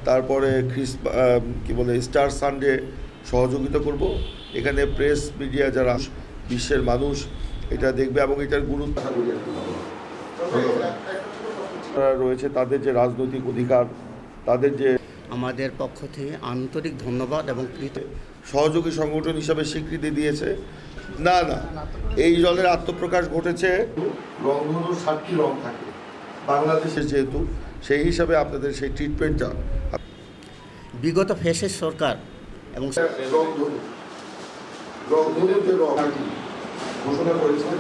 তারপরে কি বলে স্টার সানডে সহযোগিতা করব। এখানে প্রেস মিডিয়া যারা বিশ্বের মানুষ এটা দেখবে এবং এটার গুরুত্ব রয়েছে, তাদের যে রাজনৈতিক অধিকার, তাদের যে আমাদের পক্ষ থেকে আন্তরিক ধন্যবাদ এবং সহযোগী সংগঠন হিসাবে স্বীকৃতি দিয়েছে। না না, এই দলের আত্মপ্রকাশ ঘটেছে। রংধনুর 7টি রং থাকে বাংলাদেশে, যেহেতু সেই হিসাবে আপনাদের সেই ট্রিটমেন্টটা বিগত ফ্যাসিস্ট সরকার এবং ঘোষণা করেছিলেন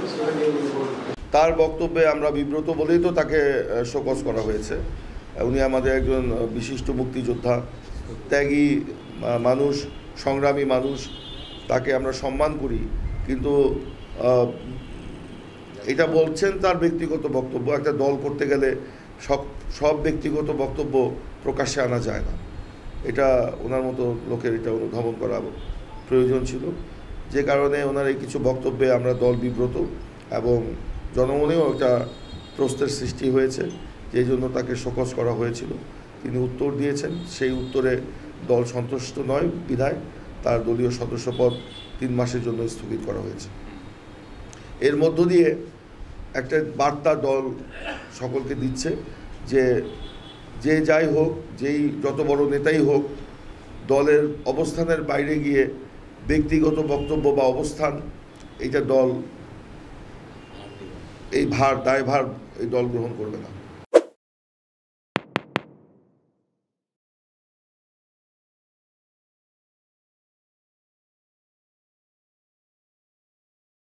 তার বক্তব্যে আমরা বিব্রত বলেই তো তাকে শোকজ করা হয়েছে। উনি আমাদের একজন বিশিষ্ট মুক্তিযোদ্ধা, ত্যাগী মানুষ, সংগ্রামী মানুষ, তাকে আমরা সম্মান করি। কিন্তু এটা বলছেন তার ব্যক্তিগত বক্তব্য। একটা দল করতে গেলে সব ব্যক্তিগত বক্তব্য প্রকাশ্যে আনা যায় না। এটা ওনার মতো লোকের এটা অনুধাবন করা প্রয়োজন ছিল, যে কারণে ওনার এই কিছু বক্তব্যে আমরা দল বিব্রত এবং জনমনেও একটা প্রশ্নের সৃষ্টি হয়েছে, যেই জন্য তাকে শোকজ করা হয়েছিল। তিনি উত্তর দিয়েছেন, সেই উত্তরে দল সন্তুষ্ট নয় বিধায় তার দলীয় সদস্যপদ 3 মাসের জন্য স্থগিত করা হয়েছে। এর মধ্য দিয়ে একটা বার্তা দল সকলকে দিচ্ছে যে যে যাই হোক, যেই যত বড় নেতাই হোক, দলের অবস্থানের বাইরে গিয়ে ব্যক্তিগত বক্তব্য বা অবস্থান, এইটা দল এই দায়ভার এই দল গ্রহণ করবে না।